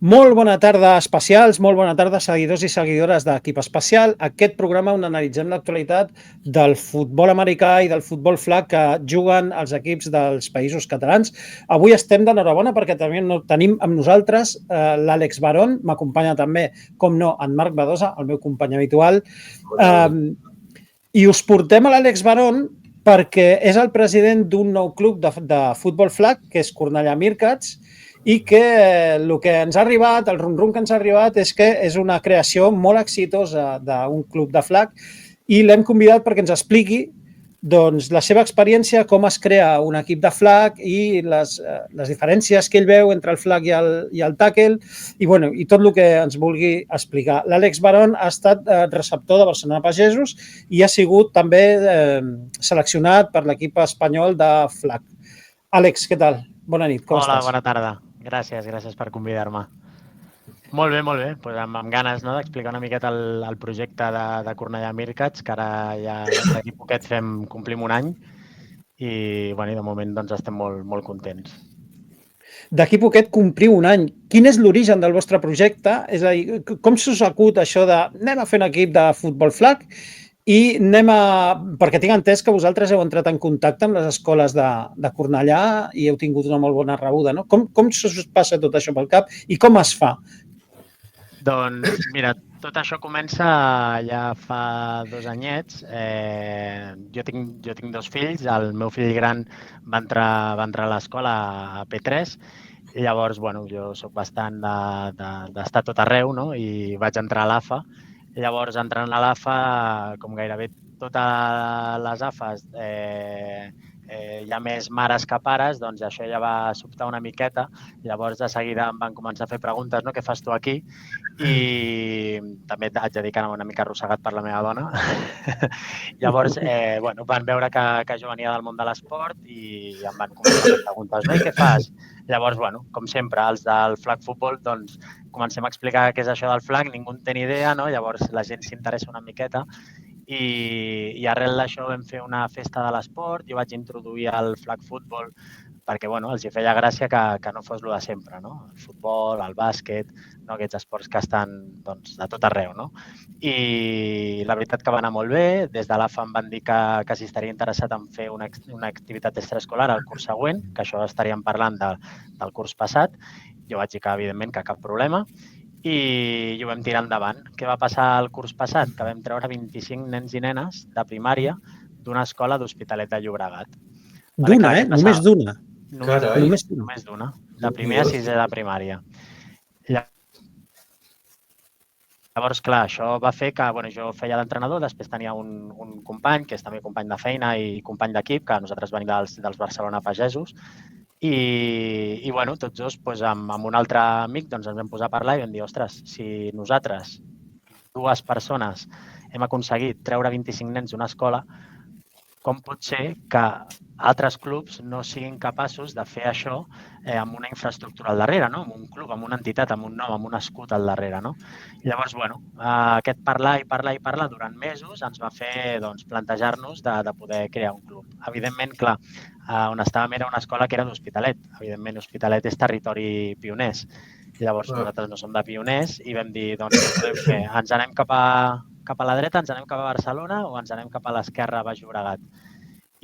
Molt bona tarda, especials, molt bona tarda, seguidors i seguidores d'Equip Especial. Aquest programa on analitzem l'actualitat del futbol americà i del futbol flag que juguen els equips dels països catalans. Avui estem d'enhorabona perquè també tenim amb nosaltres l'Àlex Barón, m'acompanya també, com no, en Marc Badosa, el meu company habitual. I us portem a l'Àlex Barón perquè és el president d'un nou club de futbol flag, que és Cornellà Meerkats, i que el que ens ha arribat, el rum-rum que ens ha arribat és que és una creació molt exitosa d'un club de flag i l'hem convidat perquè ens expliqui doncs, la seva experiència, com es crea un equip de flag i les diferències que ell veu entre el flag i el tackle i tot el que ens vulgui explicar. L'Àlex Barón ha estat receptor de Barcelona Pagesos i ha sigut també seleccionat per l'equip espanyol de flag. Àlex, què tal? Bona nit, com estàs? Hola, bona tarda. Gràcies per convidar-me. Molt bé. Pues amb ganes d'explicar una miqueta el projecte de Cornellà Meerkats, que ara ja d'aquí poquet complim un any i de moment doncs, estem molt contents. D'aquí poquet compliu un any. Quin és l'origen del vostre projecte? És a dir, com s'us acut això de anem a fer un equip de futbol flag i perquè tinc entès que vosaltres heu entrat en contacte amb les escoles de Cornellà i heu tingut una molt bona rebuda, no? Com s'us passa tot això pel cap i com es fa? Doncs mira, tot això comença ja fa 2 anyets. Jo tinc 2 fills. El meu fill gran va entrar a l'escola a P3 i llavors jo soc bastant d'estar tot arreu, no? I vaig entrar a l'AFA. Llavors, entrant a l'AFA, com gairebé totes les AFAs hi ha més mares que pares, doncs això ja va sobtar una miqueta. Llavors, de seguida em van començar a fer preguntes, no? Què fas tu aquí? I també haig de dir que anava una mica arrossegat per la meva dona. Llavors, van veure que jo venia del món de l'esport i em van començar a fer preguntes, no? I què fas? Llavors, com sempre, els del flag futbol, doncs, comencem a explicar què és això del flag, ningú en té ni idea, no? Llavors la gent s'interessa una miqueta i arrel d'això vam fer una festa de l'esport, jo vaig introduir el flag futbol perquè els hi feia gràcia que no fos el de sempre, no? El futbol, el bàsquet, no? Aquests esports que estan doncs, de tot arreu, no? I la veritat que va anar molt bé. Des de l'AFA em van dir que si estaria interessat en fer una activitat extraescolar al curs següent, que això estaríem parlant del curs passat. Jo vaig dir que, evidentment, que cap problema i ho vam tirar endavant. Què va passar el curs passat? Que vam treure 25 nens i nenes de primària d'una escola d'Hospitalet de Llobregat. D'una, Només d'una? Només d'una. De primer a sisè de primària. Llavors, clar, això va fer que jo feia d'entrenador, després tenia un company, que és també company de feina i company d'equip, que nosaltres venim dels Barcelona Pagesos, i tots dos, amb un altre amic, ens vam posar a parlar i vam dir, ostres, si nosaltres, 2 persones, hem aconseguit treure 25 nens d'una escola, com pot ser que altres clubs no siguin capaços de fer això amb una infraestructura al darrere, no? Amb un club, amb una entitat, amb un nom, amb un escut al darrere, no? I llavors, aquest parlar durant mesos ens va fer plantejar-nos de poder crear un club. Evidentment, clar, on estàvem era una escola que era d'Hospitalet. Evidentment, Hospitalet és territori pioners. Llavors, nosaltres no som de pioners i vam dir, doncs, què podem fer? Ens anem cap a la dreta, ens anem cap a Barcelona o ens anem cap a l'esquerra, a Baix Llobregat?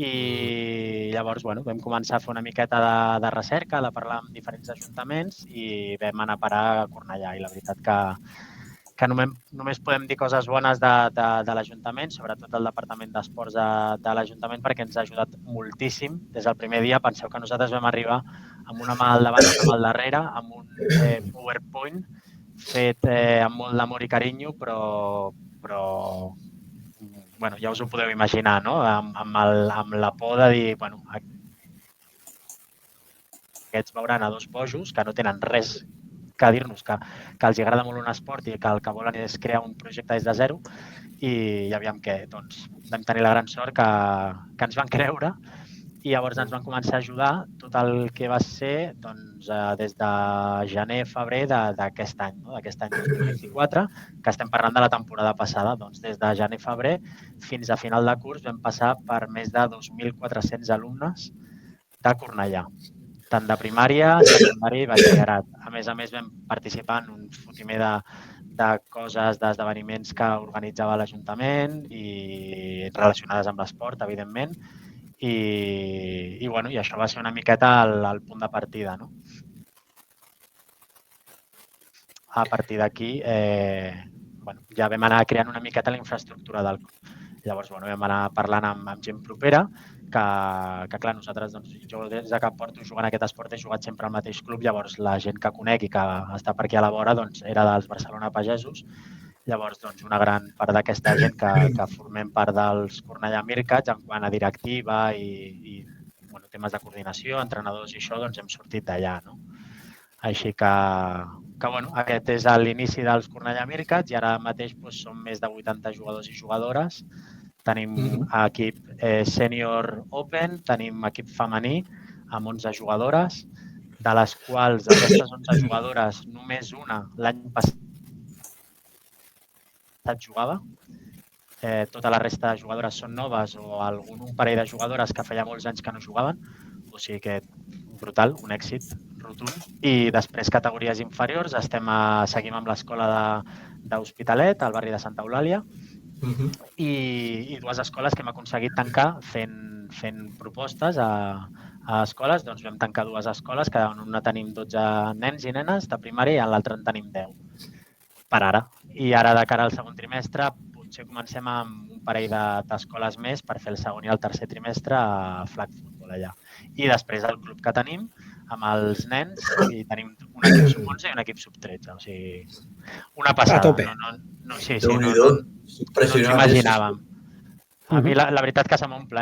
I llavors, vam començar a fer una miqueta de recerca, de parlar amb diferents ajuntaments i vam anar a parar a Cornellà. I la veritat que només podem dir coses bones de l'Ajuntament, sobretot el Departament d'Esports de l'Ajuntament, perquè ens ha ajudat moltíssim. Des del primer dia, penseu que nosaltres vam arribar amb una mà al davant i una mà al darrere, amb un PowerPoint fet amb molt d'amor i carinyo, però ja us ho podeu imaginar, no? Amb la por de dir, aquests veuran a 2 bojos que no tenen res que dir-nos, que els agrada molt un esport i que el que volen és crear un projecte des de zero i aviam què, doncs vam tenir la gran sort que ens van creure i llavors ens van començar a ajudar tot el que va ser des de gener-febrer d'aquest any, d'aquest any 2024, que estem parlant de la temporada passada. Doncs des de gener-febrer fins a final de curs vam passar per més de 2.400 alumnes de Cornellà. tant de primària, secundària i batxillerat. A més, vam participar en un fotimer de coses, d'esdeveniments que organitzava l'Ajuntament i relacionades amb l'esport, evidentment. I això va ser una miqueta el punt de partida, no? A partir d'aquí ja vam anar creant una miqueta la infraestructura del club. Llavors, vam anar parlant amb gent propera, que clar, nosaltres, jo des que porto jugant aquest esport he jugat sempre al mateix club, llavors la gent que conec i que està per aquí a la vora era dels Barcelona Pagesos. Llavors, una gran part d'aquesta gent que formem part dels Cornellà Meerkats en quant a directiva i temes de coordinació, entrenadors i això, hem sortit d'allà, no? Així que aquest és l'inici dels Cornellà Meerkats i ara mateix som més de 80 jugadors i jugadores. Tenim equip sènior open, tenim equip femení amb 11 jugadores, de les quals d'aquestes 11 jugadores només una l'any passat jugava. Tota la resta de jugadores són noves o un parell de jugadores que feia molts anys que no jugaven. O sigui que brutal, un èxit rotund. I després, categories inferiors, seguim amb l'escola d'Hospitalet, al barri de Santa Eulàlia, i dues escoles que hem aconseguit tancar fent propostes a escoles. Doncs vam tancar dues escoles, que en una tenim 12 nens i nenes de primària i en l'altra en tenim 10, per ara. I ara, de cara al segon trimestre, potser comencem amb un parell d'escoles més per fer el segon i el tercer trimestre a flag futbol allà. I després el club que tenim, amb els nens, i tenim un equip sub-11 i un equip sub-13. O sigui, una passada. A tope. No ens imaginàvem. A mi la veritat que se m'omple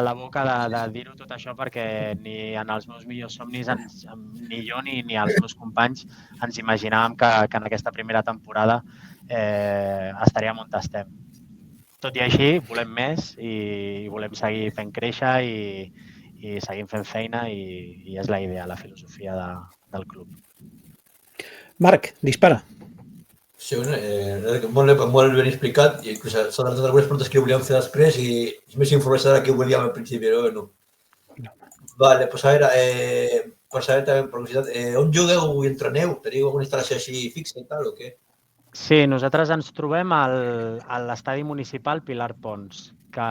la boca de dir-ho tot això, perquè ni en els meus millors somnis, ni jo ni els meus companys ens imaginàvem que en aquesta primera temporada estaríem on estem. Tot i així, volem més i volem seguir fent créixer i seguim fent feina i és la idea, la filosofia del club. Marc, dispara. Sí, molt ben explicat i s'han donat algunes preguntes que volíem fer després i més informació de la que volíem al principi, no? Vale, doncs a veure, per saber també, per curiositat, on jugueu i entreneu? Teniu alguna instal·lació així fixa i tal o què? Sí, nosaltres ens trobem a l'estadi municipal Pilar Pons, que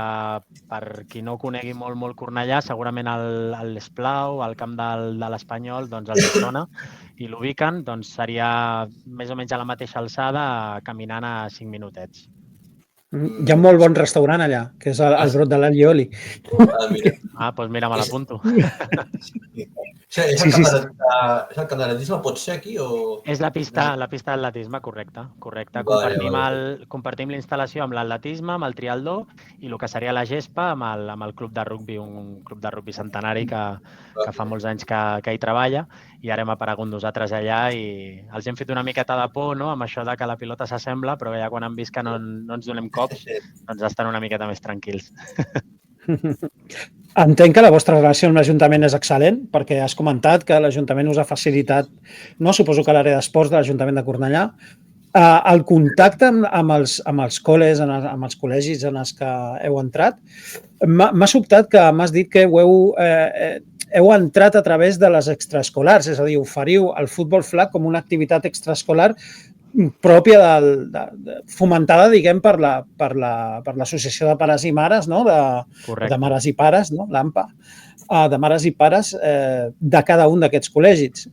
per qui no conegui molt Cornellà, segurament l'Esplau, al camp de l'Espanyol, doncs el sona i l'ubiquen, doncs seria més o menys a la mateixa alçada, caminant a 5 minutets. Hi ha un molt bon restaurant allà, que és el Brot de l'Allioli. Doncs mira, me l'apunto. És el camp d'atletisme, pot ser aquí? És la pista d'atletisme, correcte. Compartim la instal·lació amb l'atletisme, amb el trialdó i el que seria la gespa amb el club de rugbi, un club de rugbi centenari que fa molts anys que hi treballa, i ara hem aparegut nosaltres allà i els hem fet una miqueta de por, no?, amb això de que la pilota s'assembla, però ja quan han vist que no ens donem cops, doncs estan una miqueta més tranquils. Entenc que la vostra relació amb l'Ajuntament és excel·lent, perquè has comentat que l'Ajuntament us ha facilitat, no, suposo que l'àrea d'esports de l'Ajuntament de Cornellà, el contacte amb els col·les, amb els col·legis en els que heu entrat. M'ha sobtat que m'has dit que heu entrat a través de les extraescolars, és a dir, oferiu el futbol flag com una activitat extraescolar pròpia fomentada, diguem, per l'Associació de Pares i Mares, no?, de Mares i Pares, no?, l'AMPA, de Mares i Pares de cada un d'aquests col·legis.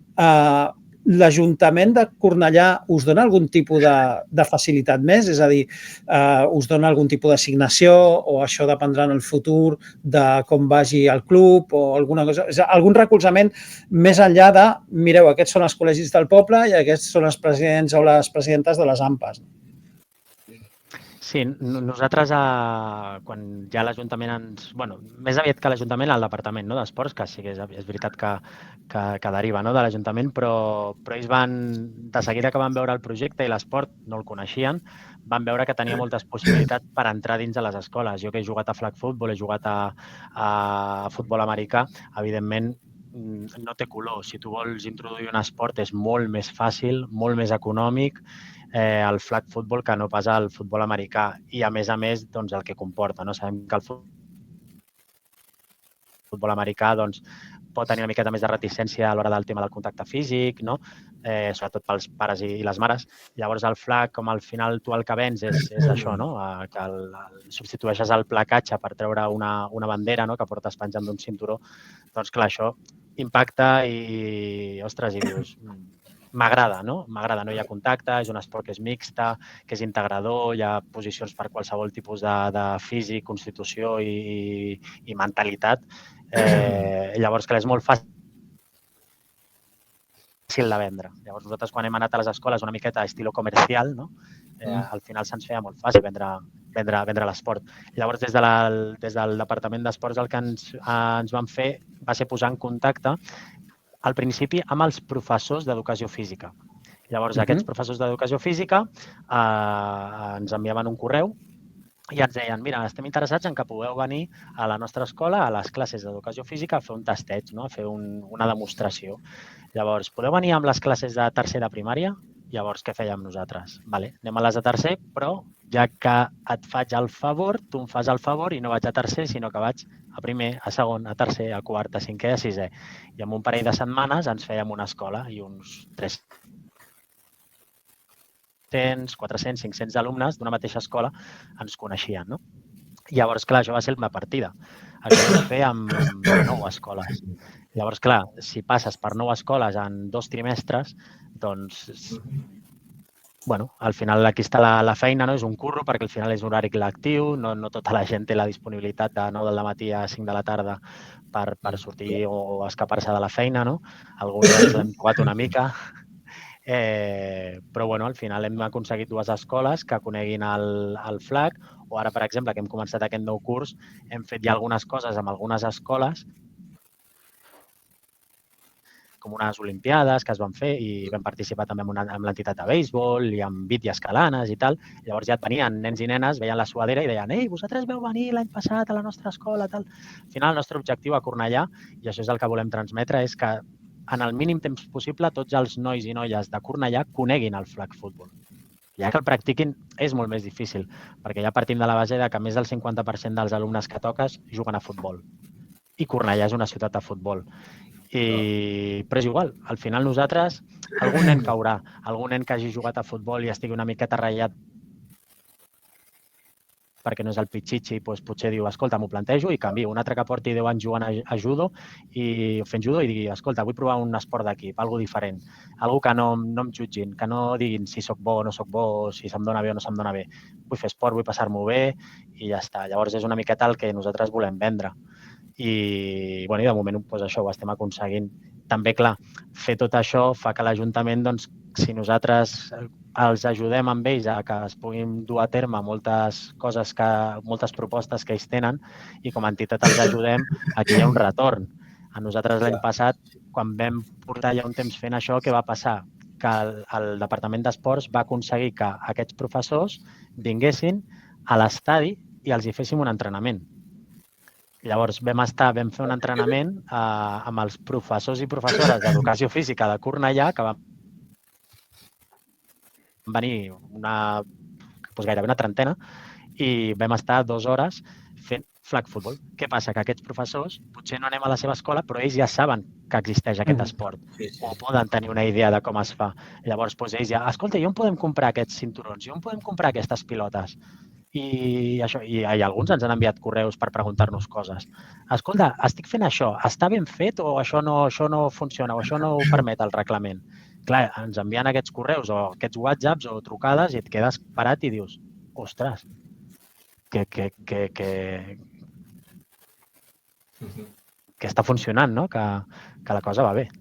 L'Ajuntament de Cornellà us dona algun tipus de facilitat més? És a dir, us dona algun tipus d'assignació o això dependrà en el futur de com vagi el club o alguna cosa? Algun recolzament més enllà de, mireu, aquests són els col·legis del poble i aquests són els presidents o les presidentes de les AMPAs. Sí, nosaltres, quan ja l'Ajuntament ens... més aviat que l'Ajuntament, el Departament d'Esports, que sí que és veritat que deriva de l'Ajuntament, però ells de seguida que van veure el projecte i l'esport, no el coneixien, van veure que tenia moltes possibilitats per entrar dins de les escoles. Jo que he jugat a flag football, he jugat a futbol americà, evidentment no té color. Si tu vols introduir un esport és molt més fàcil, molt més econòmic, el flag football que no pas el futbol americà i a més el que comporta. Sabem que el futbol americà pot tenir una miqueta més de reticència a l'hora del tema del contacte físic, no? Sobretot pels pares i les mares. Llavors, el flag, com al final tu el que vens és això, no? Que substitueixes el placatge per treure una bandera, no? Que portes penjant d'un cinturó. Doncs, clar, això impacta i, ostres, i dius, m'agrada, no? M'agrada, no hi ha contacte, és un esport que és mixta, que és integrador, hi ha posicions per qualsevol tipus de físic, constitució i mentalitat. Llavors, clar, és molt fàcil de vendre. Llavors, nosaltres quan hem anat a les escoles una miqueta estilo comercial, no? Al final se'ns feia molt fàcil vendre l'esport. Llavors, des del Departament d'Esports el que ens van fer va ser posar en contacte al principi amb els professors d'educació física. Llavors, aquests professors d'educació física ens enviaven un correu i ens deien, mira, estem interessats en que pugueu venir a la nostra escola, a les classes d'educació física, a fer un tasteig, no? A fer una demostració. Llavors, podeu venir amb les classes de tercer de primària? Llavors, què fèiem nosaltres? Vale, anem a les de tercer, però ja que et faig el favor, tu em fas el favor i no vaig a tercer, sinó que vaig a primer, a segon, a tercer, a quart, a cinquè, a sisè. I en un parell de setmanes ens fèiem una escola i uns 300, 400, 500 alumnes d'una mateixa escola ens coneixien, no? Llavors, clar, això va ser la partida. Això ho vam fer amb 9 escoles. Llavors, clar, si passes per 9 escoles en 2 trimestres, doncs, bueno, al final aquí està la feina, no? És un curro perquè al final és horari lectiu, no tota la gent té la disponibilitat de 9 del matí a 5 de la tarda per sortir o escapar-se de la feina, no? Alguns ens l'hem trobat una mica. Però bueno, al final hem aconseguit 2 escoles que coneguin el flag, o ara, per exemple, que hem començat aquest nou curs, hem fet ja algunes coses amb algunes escoles, com unes olimpiades que es van fer i vam participar també amb l'entitat de béisbol i amb bit i escalanes i tal. Llavors ja et venien nens i nenes, veien la suadera i deien «Ei, vosaltres veu venir l'any passat a la nostra escola?» tal. Al final, el nostre objectiu a Cornellà, i això és el que volem transmetre, és que en el mínim temps possible tots els nois i noies de Cornellà coneguin el flag football. Ja que el practiquin és molt més difícil, perquè ja partim de la base que més del 50% dels alumnes que toques juguen a futbol. I Cornellà és una ciutat de futbol. Però és igual, al final nosaltres, algun nen caurà, algun nen que hagi jugat a futbol i estigui una miqueta ratllat perquè no és el pitxitxi, doncs potser diu, escolta, m'ho plantejo i canvio. Un altre que porti 10 anys jugant a judo i fent judo i digui, escolta, vull provar un esport d'equip, alguna diferent, alguna que no em jutgin, que no diguin si soc bo o no soc bo, si se'm dona bé o no se'm dona bé. Vull fer esport, vull passar-m'ho bé i ja està. Llavors és una miqueta el que nosaltres volem vendre. I de moment doncs això ho estem aconseguint. També, clar, fer tot això fa que l'Ajuntament, doncs, si nosaltres els ajudem amb ells a que es puguin dur a terme moltes coses, moltes propostes que ells tenen i com a entitat els ajudem, aquí hi ha un retorn. A nosaltres l'any passat, quan vam portar ja un temps fent això, què va passar? Que el Departament d'Esports va aconseguir que aquests professors vinguessin a l'estadi i els hi féssim un entrenament. Llavors vam fer un entrenament amb els professors i professores d'educació física de Cornellà, que van venir gairebé una trentena, i vam estar 2 hores fent flag football. Què passa? Que aquests professors, potser no anem a la seva escola, però ells ja saben que existeix aquest esport, o poden tenir una idea de com es fa. Llavors, ells ja, escolta, i on podem comprar aquests cinturons? I on podem comprar aquestes pilotes? I alguns ens han enviat correus per preguntar-nos coses. Escolta, estic fent això, està ben fet o això no funciona o això no ho permet el reglament? Clar, ens envien aquests correus o aquests whatsapps o trucades i et quedes parat i dius, ostres, que està funcionant, no? Que la cosa va bé.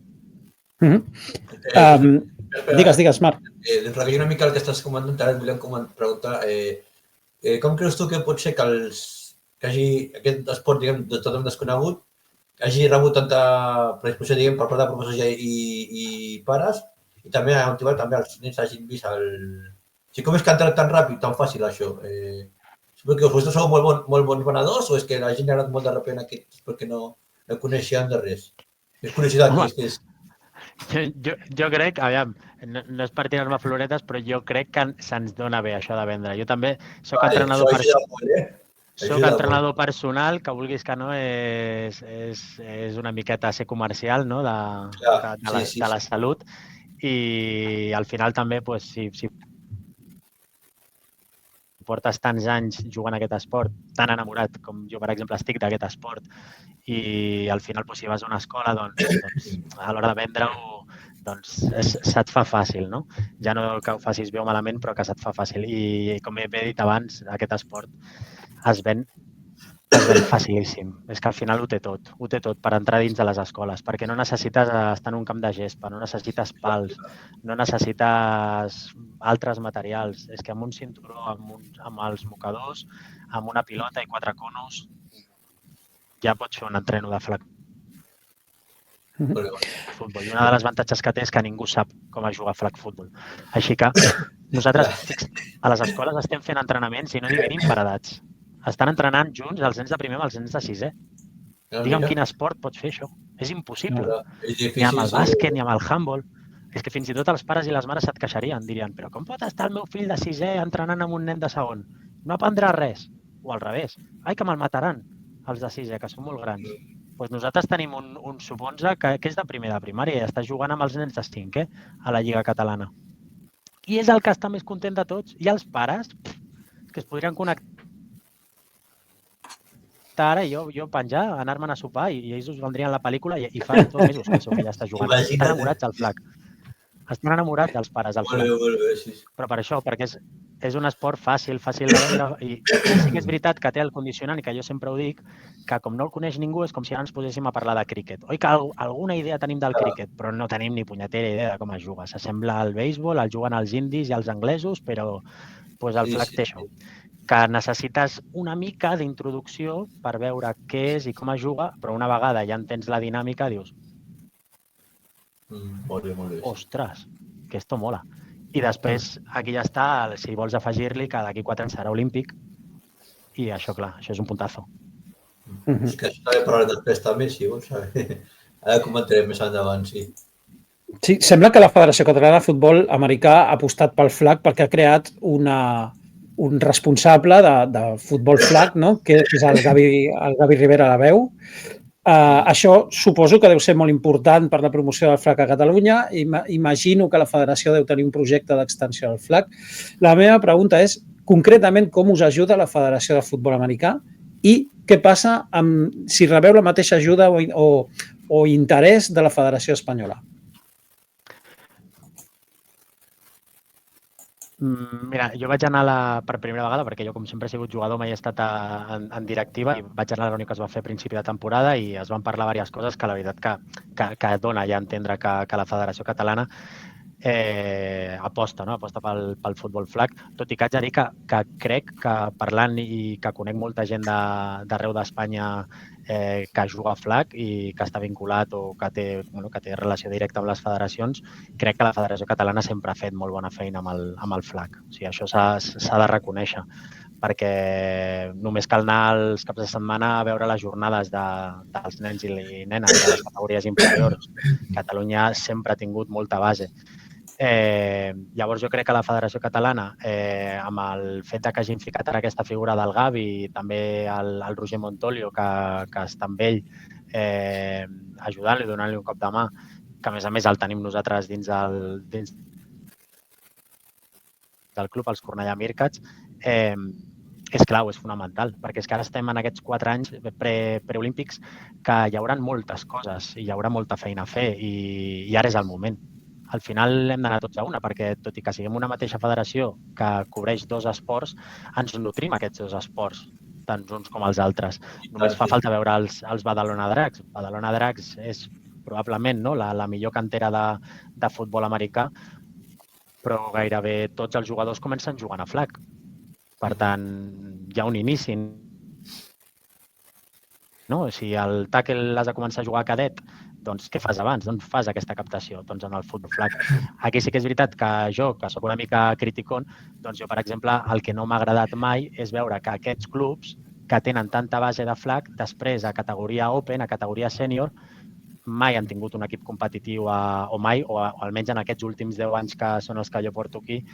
Digues, Marc. Una mica el que estàs comentant, ara et volíem preguntar com creus tu que pot ser que aquest esport, diguem, totalment desconegut, hagi rebut tanta predisposició, diguem, per part de professors i pares, i també ha motivat també els nens hagin vist el... O sigui, com és que ha entrat tan ràpid, tan fàcil, això? Suposo que vosaltres sou molt bons venedors o és que la gent ha anat molt de repent aquest esport que no coneixien de res? És curiositat. Jo crec, aviam, no és per tirar-me floretes, però jo crec que se'ns dona bé això de vendre. Jo també soc entrenador Soc entrenador personal, que vulguis que no, és una miqueta ser comercial, no?, de la salut, i al final també, si portes tants anys jugant a aquest esport, tan enamorat com jo, per exemple, estic d'aquest esport, i al final, si vas a una escola, doncs a l'hora de vendre-ho, se't fa fàcil, no? Ja no que ho facis bé o malament, però que se't fa fàcil. I com he dit abans, aquest esport es ven facilíssim. És que al final ho té tot per entrar dins de les escoles, perquè no necessites estar en un camp de gespa, no necessites pals, no necessites altres materials. És que amb un cinturó, amb els mocadors, amb una pilota i 4 conos, ja pots fer un entreno de flag futbol. I una de les avantatges que té és que ningú sap com es juga a flag futbol. Així que nosaltres a les escoles estem fent entrenaments i no dividim per edats. Estan entrenant junts els nens de primer amb els nens de sisè. Digue'm quin esport pots fer això. És impossible. Ni amb el bàsquet, ni amb el handball. És que fins i tot els pares i les mares se't queixarien. Dirien, però com pot estar el meu fill de sisè entrenant amb un nen de segon? No aprendrà res. O al revés. Ai, que me'l mataran, els de sisè, que són molt grans. Doncs nosaltres tenim un sub-11 que és de primer de primària i està jugant amb els nens de cinquè a la Lliga Catalana. I és el que està més content de tots. I els pares, que es podrien connectar ara i jo penjar, anar-me'n a sopar i ells us vendrien la pel·lícula i fa 2 mesos que el seu fill està jugant. Estan enamorats del flag. Estan enamorats dels pares del flag. Però per això, perquè és un esport fàcil de vendre i sí que és veritat que té el condicionant i que jo sempre ho dic, que com no el coneix ningú és com si ara ens poséssim a parlar de críquet. Oi que alguna idea tenim del críquet, però no tenim ni punyetera idea de com es juga. S'assembla al béisbol, el juguen els indis i els anglesos, però el flag té això. Que necessites una mica d'introducció per veure què és i com es juga, però una vegada ja entens la dinàmica, dius, ostres, que esto mola. I després, aquí ja està, si vols afegir-li que d'aquí 4 anys serà olímpic, i això, clar, això és un puntazo. És que això també parlarem després també, si vols saber. Ara comentarem més endavant, sí. Sí, sembla que la Federació Catalana de Futbol Americà ha apostat pel flag perquè ha creat un responsable de futbol flag, no? Que és el Gavi Rivera a la veu. Això suposo que deu ser molt important per la promoció del flag a Catalunya. Imagino que la federació deu tenir un projecte d'extensió del flag. La meva pregunta és, concretament, com us ajuda la Federació de Futbol Americà i què passa si rebeu la mateixa ajuda o interès de la Federació Espanyola? Mira, jo vaig anar per primera vegada, perquè jo, com sempre, he sigut jugador, mai he estat en directiva, i vaig anar a la reunió que es va fer a principi de temporada i es van parlar diverses coses que la veritat que dona ja a entendre que la Federació Catalana aposta pel futbol flag, tot i que haig de dir que crec que parlant i que conec molta gent d'arreu d'Espanya que juga a flag i que està vinculat o que té relació directa amb les federacions, crec que la Federació Catalana sempre ha fet molt bona feina amb el flag. O sigui, això s'ha de reconèixer, perquè només cal anar els caps de setmana a veure les jornades dels nens i nenes de les categories inferiors. Catalunya sempre ha tingut molta base. Llavors jo crec que la Federació Catalana, amb el fet que hagin ficat ara aquesta figura del Gavi i també el Roger Montolio, que està amb ell ajudant-li, donant-li un cop de mà, que a més el tenim nosaltres dins del club, els Cornellà Meerkats, és clau, és fonamental, perquè és que ara estem en aquests 4 anys preolímpics que hi haurà moltes coses i hi haurà molta feina a fer i ara és el moment. Al final hem d'anar tots a una, perquè tot i que siguem una mateixa federació que cobreix 2 esports, ens nutrim aquests 2 esports, tant uns com els altres. Només fa falta veure els Badalona Dracs. Badalona Dracs és probablement la millor cantera de futbol americà, però gairebé tots els jugadors comencen jugant a flag. Per tant, hi ha un inici. Si el tackle has de començar a jugar a cadet, doncs què fas abans? D'on fas aquesta captació? Doncs en el futbol flag. Aquí sí que és veritat que jo, que soc una mica criticón, doncs jo, per exemple, el que no m'ha agradat mai és veure que aquests clubs que tenen tanta base de flag, després a categoria Open, a categoria sènior, mai han tingut un equip competitiu o mai, o almenys en aquests últims 10 anys que són els que jo porto aquí,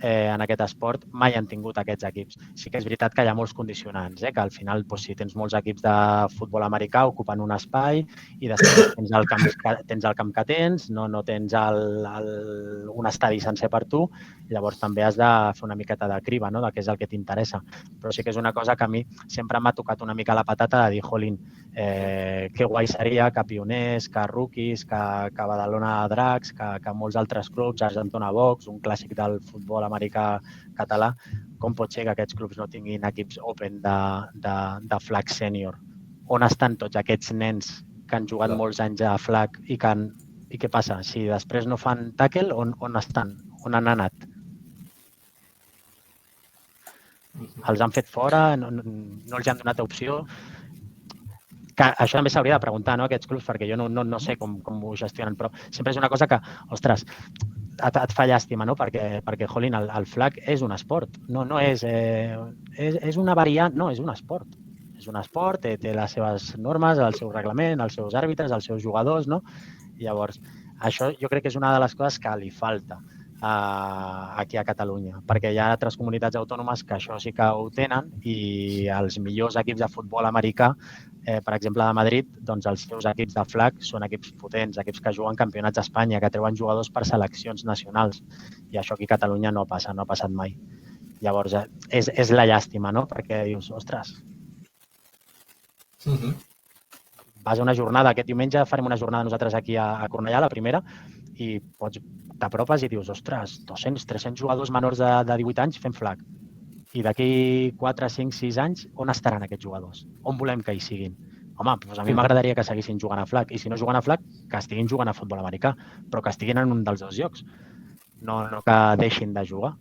en aquest esport mai han tingut aquests equips. Sí que és veritat que hi ha molts condicionants, que al final, si tens molts equips de futbol americà, ocupen un espai i després tens el camp que tens, no tens un estadi sencer per tu, llavors també has de fer una miqueta de criba, no?, de què és el que t'interessa. Però sí que és una cosa que a mi sempre m'ha tocat una mica la patata de dir, jolín, que guai seria que Pioners, que Rookies, que Badalona Dracs, que molts altres clubs, Argentona Box, un clàssic del futbol americà català, com pot ser que aquests clubs no tinguin equips open de flag sènior? On estan tots aquests nens que han jugat molts anys a flag i què passa? Si després no fan tackle, on estan? On han anat? Els han fet fora? No els han donat opció? Que això també s'hauria de preguntar, no, a aquests clubs, perquè jo no sé com ho gestionen, però sempre és una cosa que, ostres, et fa llàstima, no? Perquè jolín, el flag és un esport, no és una variant, no, és un esport. És un esport, té les seves normes, el seu reglament, els seus àrbitres, els seus jugadors, no? Llavors, això jo crec que és una de les coses que li falta aquí a Catalunya, perquè hi ha altres comunitats autònomes que això sí que ho tenen i els millors equips de futbol americà, per exemple, de Madrid, doncs els seus equips de flag són equips potents, equips que juguen campionats d'Espanya, que treuen jugadors per seleccions nacionals. I això aquí a Catalunya no passa, no ha passat mai. Llavors, és la llàstima, no? Perquè dius, ostres, vas a una jornada, aquest diumenge farem una jornada nosaltres aquí a Cornellà, la primera, i t'apropes i dius, ostres, 200, 300 jugadors menors de 18 anys fent flag. I d'aquí 4, 5, 6 anys, on estaran aquests jugadors? On volem que hi siguin? Home, doncs a mi m'agradaria que seguissin jugant a flag. I si no juguen a flag, que estiguin jugant a futbol americà, però que estiguin en un dels dos llocs. No que deixin de jugar.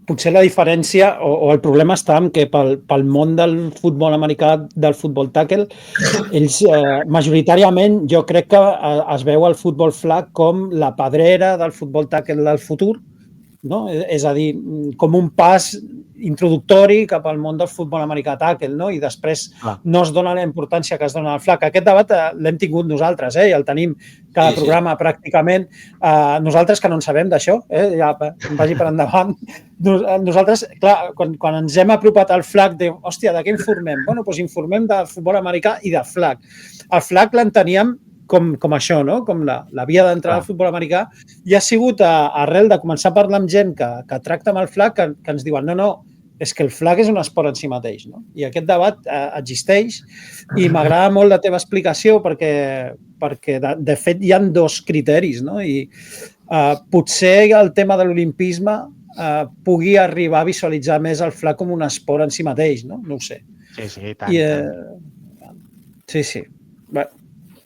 Potser la diferència o el problema està en que pel món del futbol americà, del futbol tackle, ells majoritàriament jo crec que es veu el futbol flag com la pedrera del futbol tackle del futur, no? És a dir, com un pas introductori cap al món del futbol americà tackle, no? I després no es dona la importància que es dona al flag. Aquest debat l'hem tingut nosaltres, i el tenim cada programa pràcticament. Nosaltres que no en sabem d'això, ja vagi per endavant. Nosaltres, clar, quan ens hem apropat al flag, diu, hòstia, de què informem? Bueno, doncs informem del futbol americà i de flag. El flag l'enteníem com això, no? Com la via d'entrada al futbol americà, i ha sigut arrel de començar a parlar amb gent que tracta amb el flag que ens diuen no, és que el flag és un esport en si mateix, no? I aquest debat existeix i m'agrada molt la teva explicació perquè de fet hi ha dos criteris, no? I potser el tema de l'olimpisme pugui arribar a visualitzar més el flag com un esport en si mateix, no? No ho sé. Sí, tant. Sí. Bé.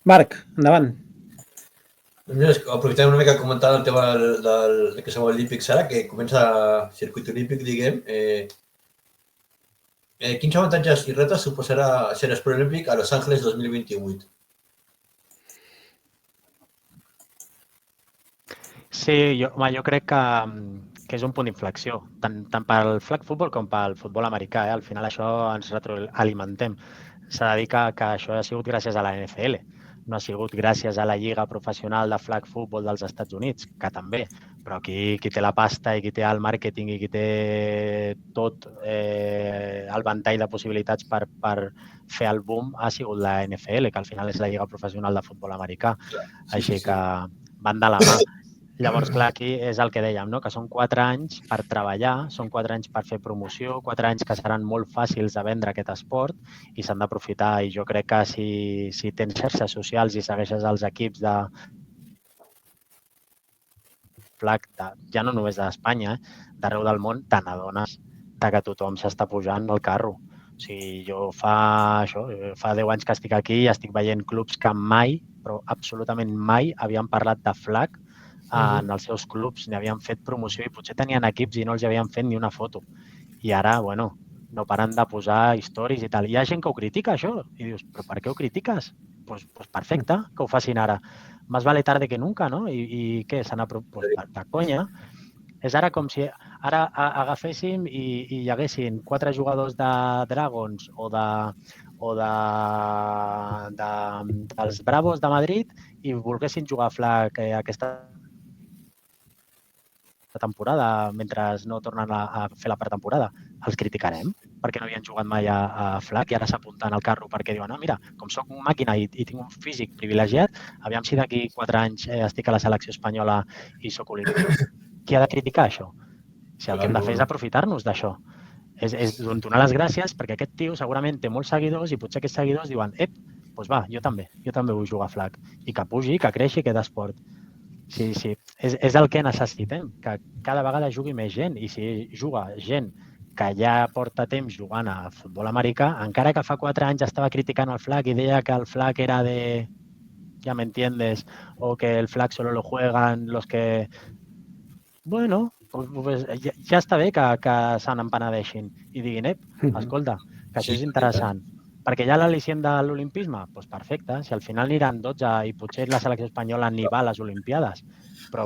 Marc, endavant. Aprofitem una mica a comentar el tema del que som olímpics ara, que comença el circuit olímpic, diguem. Quins avantatges i retes suposarà ser esport olímpic a Los Angeles 2028? Sí, jo crec que és un punt d'inflexió, tant pel flag football com pel futbol americà. Al final això ens retroalimentem. S'ha de dir que això ha sigut gràcies a la NFL. No ha sigut gràcies a la Lliga Professional de Flag Football dels Estats Units, que també, però qui té la pasta i qui té el màrqueting i qui té tot el ventall de possibilitats per fer el boom ha sigut la NFL, que al final és la Lliga Professional de Futbol Americà. Així que van de la mà. Llavors, clar, aquí és el que dèiem, no? Que són 4 anys per treballar, són 4 anys per fer promoció, 4 anys que seran molt fàcils de vendre aquest esport i s'han d'aprofitar. I jo crec que si tens xarxes socials i segueixes els equips de flag, ja no només d'Espanya, d'arreu del món, te n'adones que tothom s'està pujant al carro. O sigui, jo fa 10 anys que estic aquí i estic veient clubs que mai, però absolutament mai, havien parlat de flag en els seus clubs, n'havien fet promoció i potser tenien equips i no els havien fet ni una foto. I ara, bueno, no paren de posar històries i tal. Hi ha gent que ho critica, això. I dius, però per què ho critiques? Doncs perfecte, que ho facin ara. Más vale tarde que nunca, no? I què? S'han apropat de conya. És ara com si ara agaféssim i hi haguessin 4 jugadors de Dragons o dels Bravos de Madrid i volguessin jugar a flag aquesta temporada mentre no tornen a fer la pretemporada, els criticarem perquè no havien jugat mai a flag i ara s'apunten al carro perquè diuen, mira, com soc una màquina i tinc un físic privilegiat, aviam si d'aquí 4 anys estic a la selecció espanyola i soc olímpic. Qui ha de criticar això? Si el que hem de fer és aprofitar-nos d'això. És donar les gràcies perquè aquest tio segurament té molts seguidors i potser aquests seguidors diuen, doncs va, jo també vull jugar a flag. I que pugi, que creixi aquest esport. Sí. És el que necessitem, que cada vegada jugui més gent. I si juga gent que ja porta temps jugant a futbol americà, encara que fa 4 anys estava criticant el flag i deia que el flag era de, ya me entiendes, o que el flag solo lo juegan los que... Bueno, pues ja està bé que se n'empenedeixin i diguin, escolta, que això és interessant. Perquè hi ha l'al·licient de l'olimpisme? Doncs perfecte, si al final aniran 12 i potser la selecció espanyola ni va a les Olimpiades. Però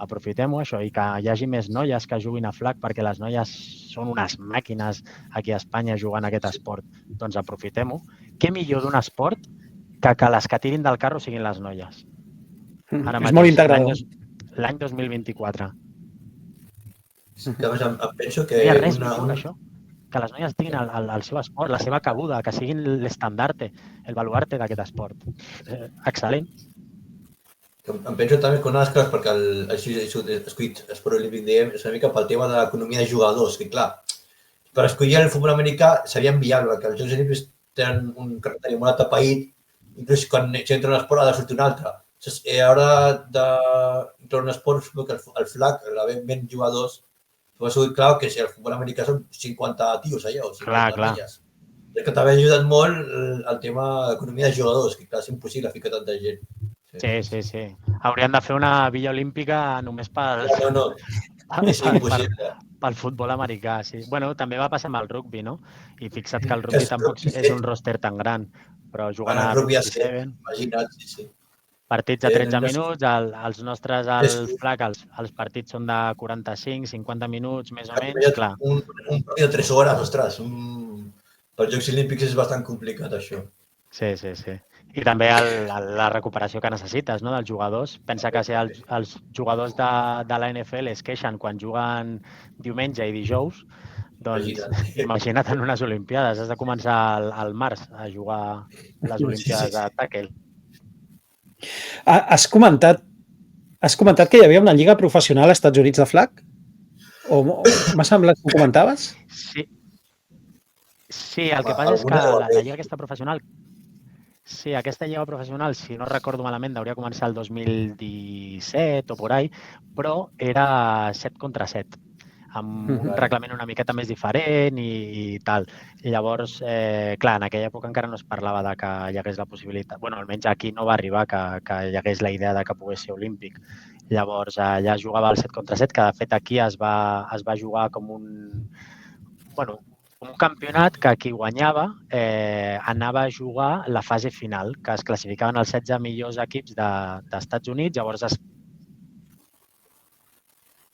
aprofitem-ho això i que hi hagi més noies que juguin a flag perquè les noies són unes màquines aquí a Espanya jugant a aquest esport. Doncs aprofitem-ho. Què millor d'un esport que les que tirin del carro siguin les noies? És molt integrador. L'any 2024. Que a més em penso que... No hi ha res millor que això. Que les noies tinguin el seu esport, la seva cabuda, que siguin l'estandarte, el baluarte d'aquest esport. Excel·lent. Em penso també que una de les coses perquè així escollit Esport Olímpic diem és una mica pel tema de l'economia de jugadors, que clar, per escollir el futbol americà seria inviable, que els Jocs Olímpics tenen un calendari molt atapeït, inclús quan s'entra un esport ha de sortir un altre. A l'hora d'entrar un esport, que el flag, l'haver 20 jugadors, ha sigut clar que si el futbol americà són 50 tios allà, o 50 noies. És que també ha ajudat molt el tema d'economia de jugadors, que clar, és impossible ficar tanta gent. Sí. Haurien de fer una villa olímpica només pel futbol americà, sí. Bueno, també va passar amb el rugby, no? I fixa't que el rugby tampoc és un roster tan gran, però jugant a rugby 7... Imagina't, sí. Partits de 13 minuts, els nostres al flag, els partits són de 45-50 minuts, més o menys, clar. Un partit de 3 hores, ostres, pels Jocs Olímpics és bastant complicat, això. Sí. I també la recuperació que necessites, no?, dels jugadors. Pensa que si els jugadors de la NFL es queixen quan juguen diumenge i dijous, doncs imagina't en unes Olimpiades. Has de començar al març a jugar les Olimpiades de tàquel. Has comentat que hi havia una lliga professional als Estats Units de flag? O m'ha semblat que ho comentaves? Sí, el que passa és que la lliga aquesta professional... Sí, aquesta lliga professional, si no recordo malament, hauria començat el 2017 o por ahí, però era 7 contra 7, amb un reglament una miqueta més diferent i tal. I llavors, clar, en aquella època encara no es parlava de que hi hagués la possibilitat, bueno, almenys aquí no va arribar que hi hagués la idea de que pogués ser olímpic. Llavors, allà jugava el 7 contra 7, que de fet aquí es va jugar com un campionat que qui guanyava anava a jugar la fase final, que es classificaven els 16 millors equips d'Estats Units, llavors es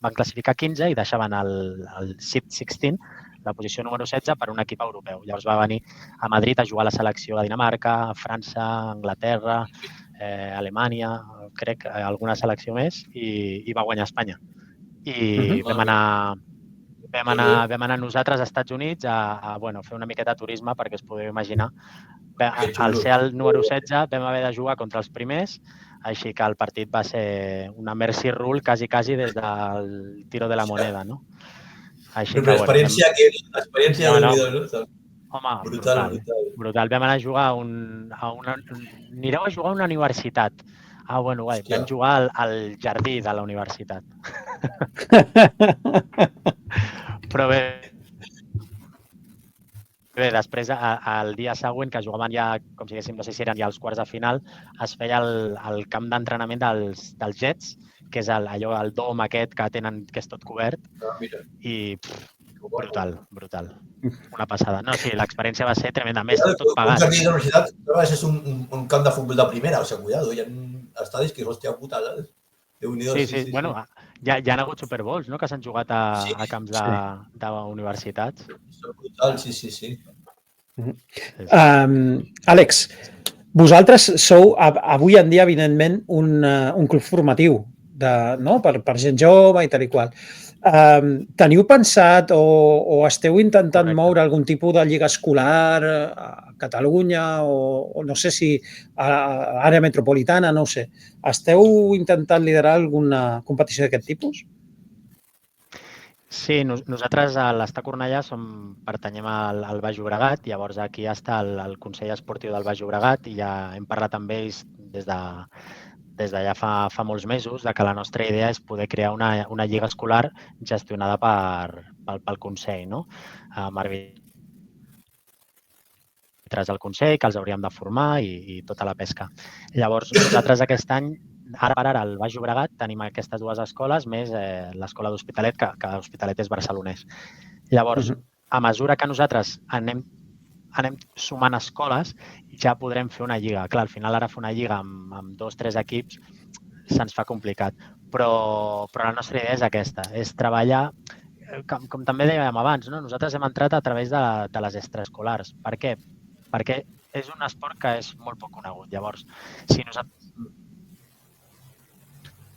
van classificar 15 i deixaven el Seed 16, la posició número 16, per un equip europeu. Llavors va venir a Madrid a jugar a la selecció de Dinamarca, França, Anglaterra, Alemanya, crec, alguna selecció més, i va guanyar Espanya. I vam anar nosaltres als Estats Units a fer una miqueta de turisme, perquè es podeu imaginar. Al ser el número 16 vam haver de jugar contra els primers, així que el partit va ser una mercy rule quasi des del tiro de la moneda, no? Però l'experiència no? Home, brutal. Vam anar a jugar anireu a jugar a una universitat. Bueno, guai, vam jugar al jardí de la universitat. Però bé, després, el dia següent, que jugaven ja, com si diguéssim, no sé si eren ja els quarts de final, es feia el camp d'entrenament dels Jets, que és allò, el dom aquest que tenen, que és tot cobert, i brutal. Una passada. No, sí, l'experiència va ser tremenda. Més, tot pagat. Un jardí de la universitat és un camp de futbol de primera, o sigui, cuidado, hi ha estadis que, hòstia puta, saps? Sí. Bueno, ja han hagut Super Bowls, no?, que s'han jugat a camps d'universitats. Brutal, sí. Àlex, vosaltres sou, avui en dia, evidentment, un club formatiu per gent jove i tal i qual. Teniu pensat o esteu intentant moure algun tipus de lliga escolar a Catalunya o no sé si a l'àrea metropolitana, no ho sé. Esteu intentant liderar alguna competició d'aquest tipus? Sí, nosaltres a l'Estar Cornellà pertanyem al Baix Llobregat, llavors aquí està el Consell Esportiu del Baix Llobregat i ja hem parlat amb ells des d'allà fa molts mesos de que la nostra idea és poder crear una lliga escolar gestionada pel Consell, no? Amb àrbitres del Consell que els hauríem de formar i tota la pesca. Llavors, nosaltres aquest any, ara per ara, al Baix Llobregat tenim aquestes dues escoles més l'escola d'Hospitalet, que Hospitalet és barcelonès. Llavors, a mesura que nosaltres anem sumant escoles, ja podrem fer una lliga. Clar, al final ara fer una lliga amb 2 o 3 equips se'ns fa complicat, però la nostra idea és aquesta, és treballar, com també dèiem abans, no? Nosaltres hem entrat a través de les extraescolars. Per què? Perquè és un esport que és molt poc conegut. Llavors, si nosaltres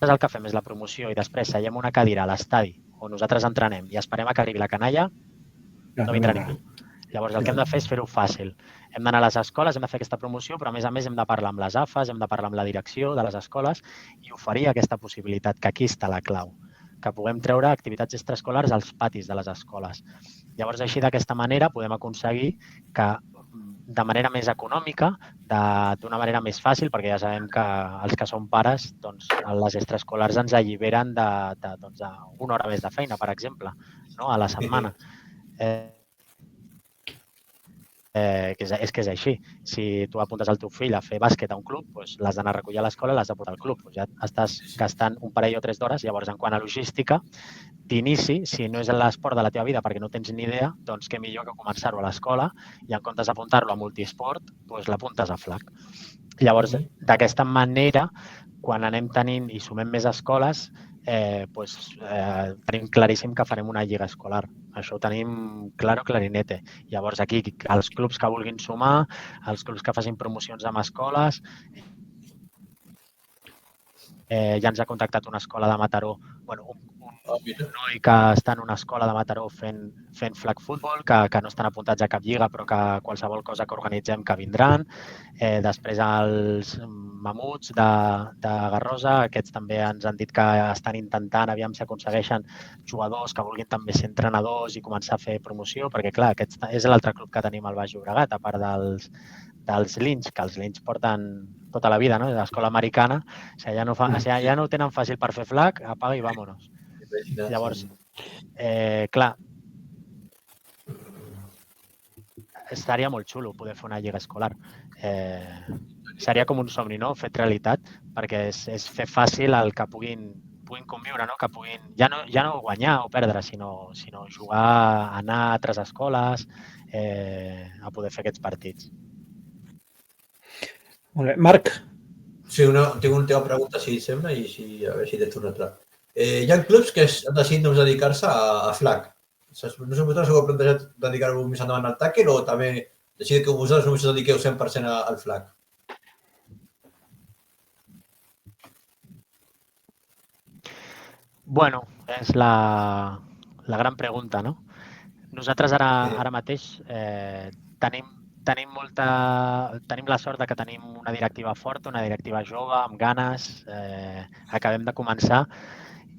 el que fem és la promoció i després seiem una cadira a l'estadi on nosaltres entrenem i esperem a que arribi la canalla, no vindrà ningú. Llavors, el que hem de fer és fer-ho fàcil. Hem d'anar a les escoles, hem de fer aquesta promoció, però a més hem de parlar amb les AFAs, hem de parlar amb la direcció de les escoles i oferir aquesta possibilitat, que aquí està la clau, que puguem treure activitats extraescolars als patis de les escoles. Llavors, així d'aquesta manera podem aconseguir que de manera més econòmica, d'una manera més fàcil, perquè ja sabem que els que som pares, doncs, les extraescolars ens alliberen d'una hora més de feina, per exemple, a la setmana. És que és així. Si tu apuntes el teu fill a fer bàsquet a un club, l'has d'anar a recollir a l'escola i l'has de portar al club. Ja estàs gastant un parell o 3 d'hores. Llavors, en quant a logística, d'inici, si no és l'esport de la teva vida perquè no tens ni idea, doncs què millor que començar-ho a l'escola i en comptes d'apuntar-lo a multiesport, l'apuntes a flag. Llavors, d'aquesta manera, quan anem tenint i sumem més escoles, tenim claríssim que farem una lliga escolar. Això ho tenim clarinete. Llavors, aquí, els clubs que vulguin sumar, els clubs que facin promocions amb escoles, ja ens ha contactat una escola de Mataró, un noi que està en una escola de Mataró fent flag futbol, que no estan apuntats a cap lliga, però que qualsevol cosa que organitzem que vindran. Després els mamuts de Garrosa, aquests també ens han dit que estan intentant, aviam si aconsegueixen jugadors que vulguin també ser entrenadors i començar a fer promoció, perquè clar, aquest és l'altre club que tenim al Baix Llobregat, a part dels Linx, que els Linx porten tota la vida, no? L'escola americana, si ja no ho tenen fàcil per fer flag, apaga i vámonos. Llavors, clar, estaria molt xulo poder fer una lliga escolar. Seria com un somni, no? Fet realitat, perquè és fer fàcil el que puguin conviure, no? Que puguin ja no guanyar o perdre, sinó jugar, anar a altres escoles, a poder fer aquests partits. Molt bé. Marc. Sí, tinc una teva pregunta, si et sembla, i a veure si tens una altra. Hi ha clubs que han decidit dedicar-se a flag. No sé si vosaltres heu plantejat dedicar-vos més endavant al tàquel o també decidit que vosaltres només us dediqueu 100% al flag? Bueno, és la gran pregunta, no? Nosaltres ara mateix tenim la sort que tenim una directiva forta, una directiva jove, amb ganes, acabem de començar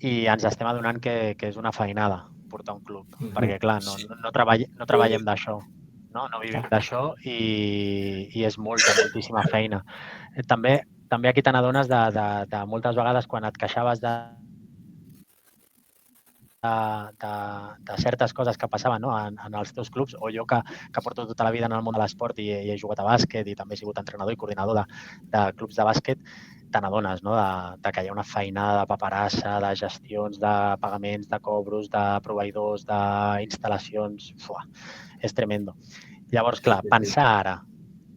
i ens estem adonant que és una feinada portar un club, perquè clar, no treballem d'això, no vivim d'això i és moltíssima feina. També aquí te n'adones de moltes vegades quan et queixaves de certes coses que passaven en els teus clubs, o jo que porto tota la vida en el món de l'esport i he jugat a bàsquet i també he sigut entrenador i coordinador de clubs de bàsquet, te n'adones que hi ha una feinada de paperassa, de gestions, de pagaments, de cobros, de proveïdors, d'instal·lacions. És tremendo. Llavors, clar, pensar ara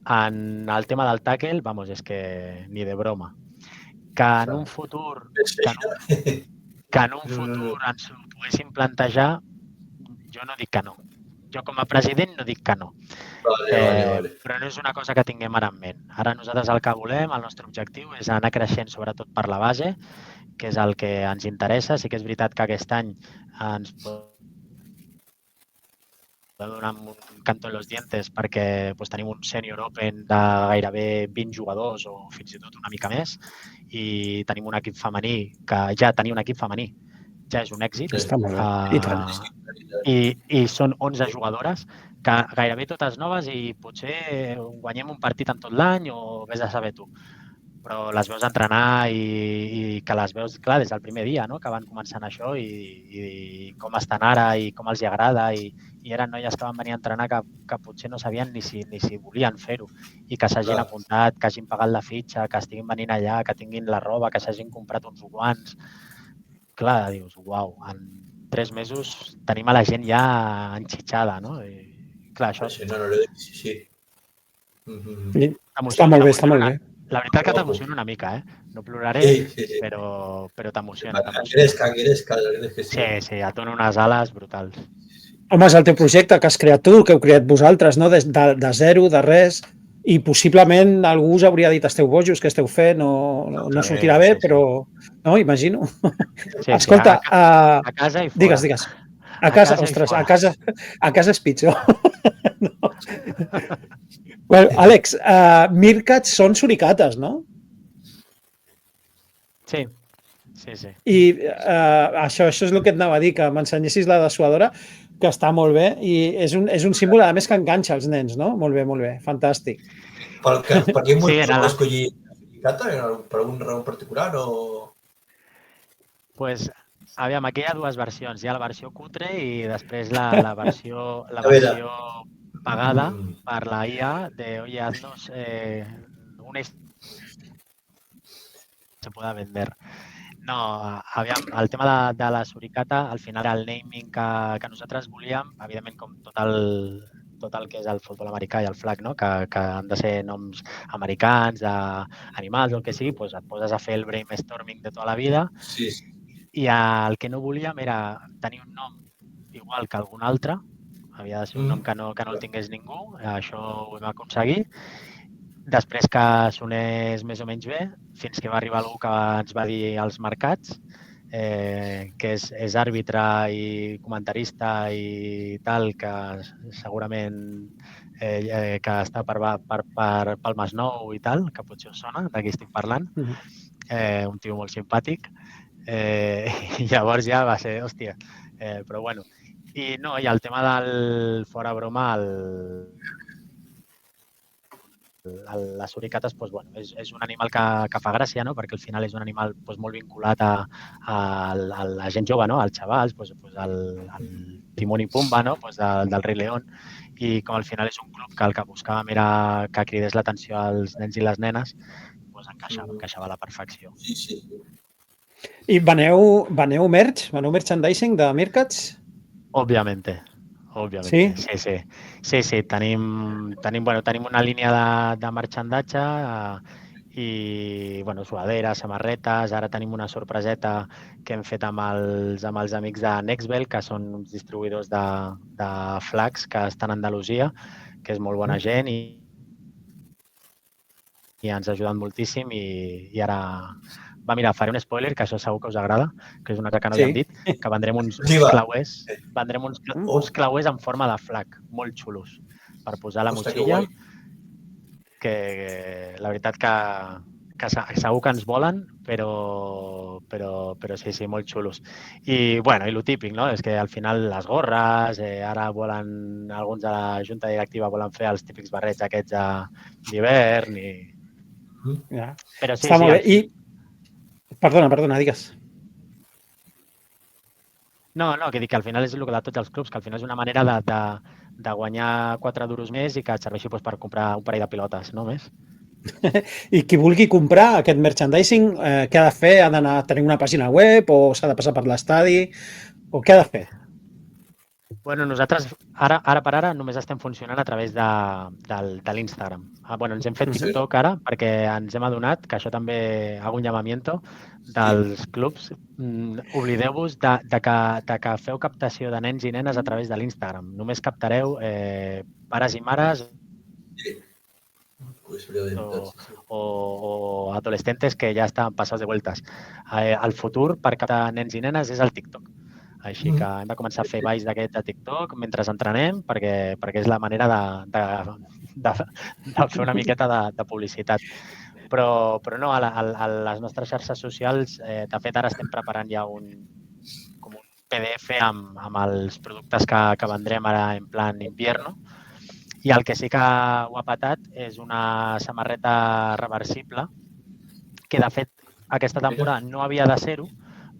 en el tema del tàquel, és que ni de broma. Que en un futur ens ho poguéssim plantejar, jo no dic que no. Jo com a president no dic que no. Però no és una cosa que tinguem ara en ment. Ara nosaltres el que volem, el nostre objectiu és anar creixent sobretot per la base, que és el que ens interessa. Sí que és veritat que aquest any ens podem donar un canto en los dientes perquè tenim un senior open de gairebé 20 jugadors o fins i tot una mica més i tenim un equip femení que ja tenir un equip femení ja és un èxit. Està molt bé. I tant. I són 11 jugadores que gairebé totes noves i potser guanyem un partit en tot l'any o vés a saber tu. Però les veus entrenar i que les veus, clar, des del primer dia, no?, que van començant això i com estan ara i com els agrada i eren noies que van venir a entrenar que potser no sabien ni si volien fer-ho i que s'hagin apuntat, que hagin pagat la fitxa, que estiguin venint allà, que tinguin la roba, que s'hagin comprat uns guants. Clar, dius, uau, en 3 mesos tenim a la gent ja enxitxada, no? I, clar, això... Sí. Està molt bé, està molt bé. La veritat que t'emociona una mica, No ploraré, però t'emociona. Gresca, sí, et dona unes ales brutals. Home, és el teu projecte que has creat tu, que heu creat vosaltres, no? De zero, de res, i possiblement algú us hauria dit esteu bojos, que esteu fent, no sortirà bé, però... No, imagino. Escolta, a casa i fora. Digues. A casa, ostres, a casa és pitjor. Well, Àlex, Meerkats són suricates, no? Sí. I això és el que et anava a dir, que m'ensenyessis la dessuadora, que està molt bé, i és un símbol, a més, que enganxa els nens, no? Molt bé, fantàstic. Per quin motiu vas escollir la suricata? Per alguna raó particular o...? Pues, aviam, aquí hi ha dues versions. Hi ha la versió cutre i després la versió pagada per la IA de, oye, haznos una se pueda vender. No, aviam, el tema de la suricata, al final el naming que nosaltres volíem, evidentment com tot el que és el futbol americà i el flag, no? Que han de ser noms americans, d'animals o el que sigui, doncs et poses a fer el brainstorming de tota la vida. Sí. I el que no volíem era tenir un nom igual que algun altre, havia de ser un nom que no el tingués ningú, això ho vam aconseguir. Després que sonés més o menys bé, fins que va arribar algú que ens va dir als mercats, que és àrbitre i comentarista i tal, que segurament que està pel Masnou i tal, que potser us sona, de qui estic parlant, un tio molt simpàtic. I llavors ja va ser, hòstia, però bueno. I no, i el tema del fora broma, les suricates, doncs, bueno, és un animal que fa gràcia, no? Perquè al final és un animal molt vinculat a la gent jove, no? Als xavals, al Timón i Pumba, no? Del Rei León. I com al final és un club que el que buscàvem era que cridés l'atenció als nens i les nenes, doncs encaixava a la perfecció. Sí. I veneu merchandising de Meerkats? Òbviamente. Sí. Tenim una línia de marxandatge i, suaderes, samarretes. Ara tenim una sorpreseta que hem fet amb els amics de Nextbell, que són uns distribuïdors de flags que estan a Andalusia, que és molt bona gent i ens ha ajudat moltíssim i ara... Mira, faré un spoiler, que això segur que us agrada, que és una cosa que no havíem dit, que vendrem uns clauers en forma de flag, molt xulos, per posar a la motxilla, que la veritat que segur que ens volen, però sí, molt xulos. I el típic, no? És que al final les gorres, ara volen, alguns de la junta directiva volen fer els típics barrets aquests d'hivern i... Però sí, està molt bé. Perdona, digues. No, que dic que al final és el de tots els clubs, que al final és una manera de guanyar 4 duros més i que et serveixi per comprar un parell de pilotes, no més. I qui vulgui comprar aquest merchandising, què ha de fer? Ha d'anar a tenir una pàgina web o s'ha de passar per l'estadi? O què ha de fer? Nosaltres ara per ara només estem funcionant a través de l'Instagram. Ens hem fet TikTok ara perquè ens hem adonat que això també hago un llamamiento dels clubs. Oblideu-vos de que feu captació de nens i nenes a través de l'Instagram. Només captareu pares i mares Pues de veritat, sí. o adolescentes que ja estan passats de vueltes. El futur per captar nens i nenes és el TikTok. Així que hem de començar a fer balls d'aquests a TikTok mentre entrenem perquè és la manera de fer una miqueta de publicitat. Però no, a les nostres xarxes socials, de fet, ara estem preparant ja un PDF amb els productes que vendrem ara en plan invierno. I el que sí que ho ha patat és una samarreta reversible que, de fet, aquesta temporada no havia de ser-ho,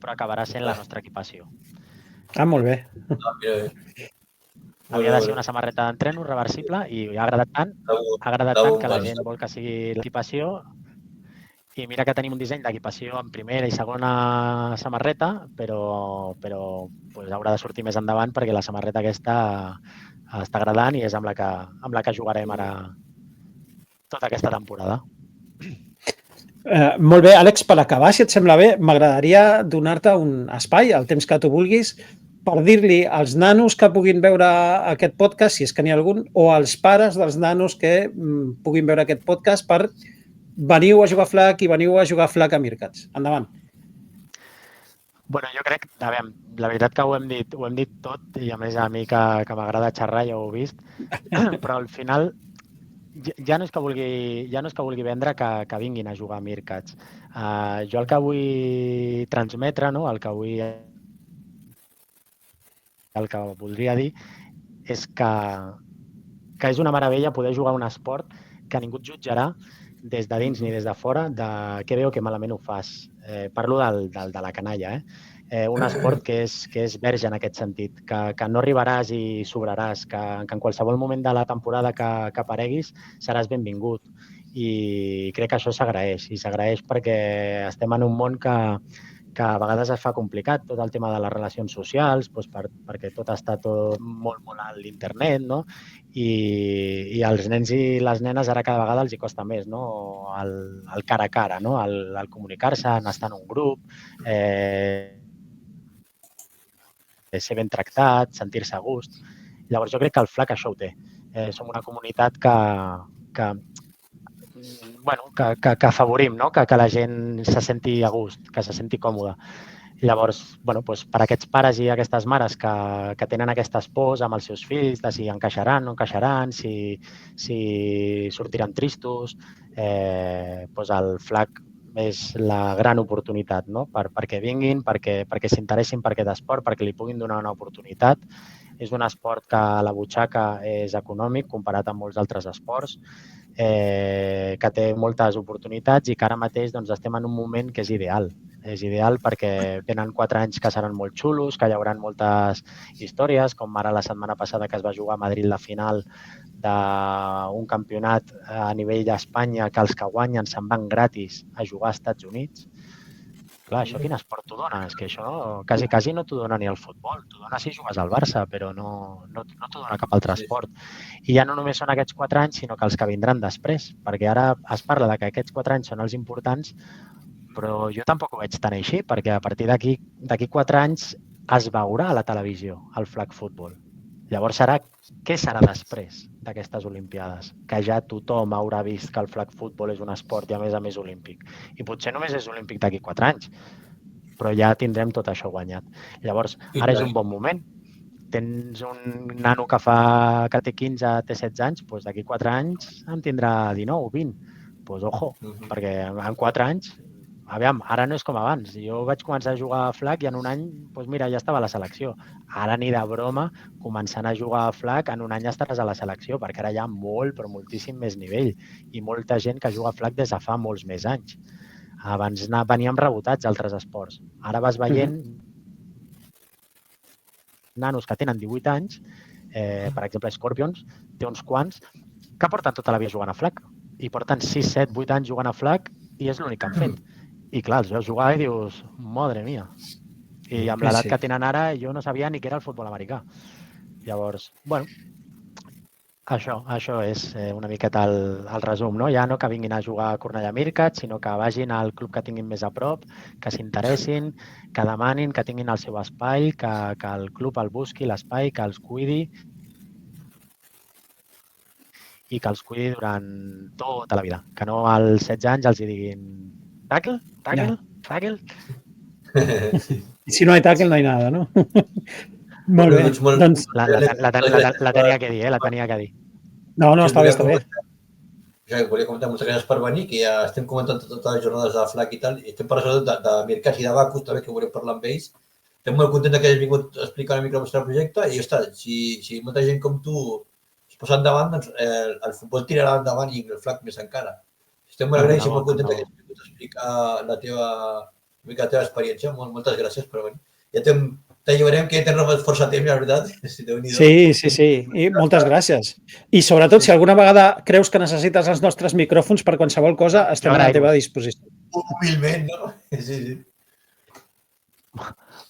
però acabarà sent la nostra equipació. Molt bé. Havia de ser una samarreta d'entreno reversible i ha agradat tant que la gent vol que sigui l'equipació. I mira que tenim un disseny d'equipació en primera i segona samarreta, però haurà de sortir més endavant perquè la samarreta aquesta està agradant i és amb la que jugarem ara tota aquesta temporada. Molt bé, Àlex, per acabar, si et sembla bé, m'agradaria donar-te un espai, el temps que tu vulguis, per dir-li als nanos que puguin veure aquest podcast, si és que n'hi ha algun, o als pares dels nanos que puguin veure aquest podcast per veniu a jugar flag i veniu a jugar flag a Meerkats. Endavant. Bueno, jo crec, a veure, la veritat que ho hem dit tot i a més a mi que m'agrada xerrar, ja ho heu vist, però al final ja no és que vulgui vendre que vinguin a jugar a Meerkats. Jo el que vull transmetre, no? el que voldria dir és que és una meravella poder jugar un esport que ningú et jutjarà des de dins ni des de fora de què bé o què malament ho fas. Parlo de la canalla, un esport que és verge en aquest sentit, que no arribaràs i sobraràs, que en qualsevol moment de la temporada que apareguis seràs benvingut. I crec que això s'agraeix, i s'agraeix perquè estem en un món que a vegades es fa complicat, tot el tema de les relacions socials, perquè tot està molt a l'internet, no? I els nens i les nenes ara cada vegada els hi costa més, no? El cara a cara, no? El comunicar-se, estar en un grup, ser ben tractat, sentir-se a gust. Llavors jo crec que el flag això ho té. Som una comunitat que afavorim, no? que la gent se senti a gust, que se senti còmoda. Llavors, per aquests pares i aquestes mares que tenen aquestes pors amb els seus fills, de si encaixaran o no encaixaran, si sortiran tristos, el flag és la gran oportunitat, no? Perquè vinguin, perquè s'interessin per aquest esport, perquè li puguin donar una oportunitat. És un esport que a la butxaca és econòmic comparat amb molts altres esports, que té moltes oportunitats i que ara mateix estem en un moment que és ideal. És ideal perquè venen 4 anys que seran molt xulos, que hi haurà moltes històries, com ara la setmana passada que es va jugar a Madrid la final d'un campionat a nivell d'Espanya que els que guanyen se'n van gratis a jugar als Estats Units. Clar, això quin esport t'ho dona? És que això quasi no t'ho dona ni el futbol. T'ho dona si jugues al Barça, però no t'ho dona cap altre esport. I ja no només són aquests 4 anys, sinó que els que vindran després, perquè ara es parla de que aquests 4 anys són els importants, però jo tampoc ho veig tan així, perquè a partir d'aquí 4 anys es veurà a la televisió el flag football. Llavors què serà després d'aquestes Olimpiades? Que ja tothom haurà vist que el flag football és un esport i a més olímpic. I potser només és olímpic d'aquí 4 anys, però ja tindrem tot això guanyat. Llavors, ara és un bon moment. Tens un nano que té 15, té 16 anys, doncs d'aquí 4 anys en tindrà 19 o 20. Doncs ojo, perquè en 4 anys, aviam, ara no és com abans. Jo vaig començar a jugar a flag i en un any, doncs mira, ja estava a la selecció. Ara ni de broma, començant a jugar a flag, en un any estaràs a la selecció, perquè ara hi ha molt, però moltíssim més nivell i molta gent que juga a flag des de fa molts més anys. Abans veníem rebotats altres esports. Ara vas veient nanos que tenen 18 anys, per exemple, Scorpions, té uns quants, que porten tota la vida jugant a flag. I porten 6, 7, 8 anys jugant a flag i és l'únic que han fet. I clar, els veus jugar i dius, madre mia. I amb l'edat que tenen ara, jo no sabia ni què era el futbol americà. Llavors, això és una miqueta el resum, no? Ja no que vinguin a jugar a Cornellà Meerkats, sinó que vagin al club que tinguin més a prop, que s'interessin, que demanin, que tinguin el seu espai, que el club el busqui, l'espai, que els cuidi i que els cuidi durant tota la vida. Que no als 16 anys els hi diguin tackle, tackle, tackle. I si no hi tackle, no hi nada, no? Molt bé. Doncs... La tenia que dir, la tenia que dir. No, està bé, està bé. Volia comentar moltes gràcies per venir, que ja estem comentant totes les jornades de FLAC i tal, i estem parlant de Mircas i de Bacus, també, que volem parlar amb ells. Estem molt contents que hagis vingut a explicar una mica el vostre projecte i, ostres, si molta gent com tu es posa endavant, doncs el futbol tirarà endavant i el FLAC més encara. Estem molt agraïts i molt contents que hagis vingut a explicar la teva experiència. Moltes gràcies per venir. Ja t'alliberem, que ja tens rebut força temps, la veritat. Sí. I moltes gràcies. I sobretot, si alguna vegada creus que necessites els nostres micròfons per qualsevol cosa, estem a la teva disposició. Humilment, no? Sí.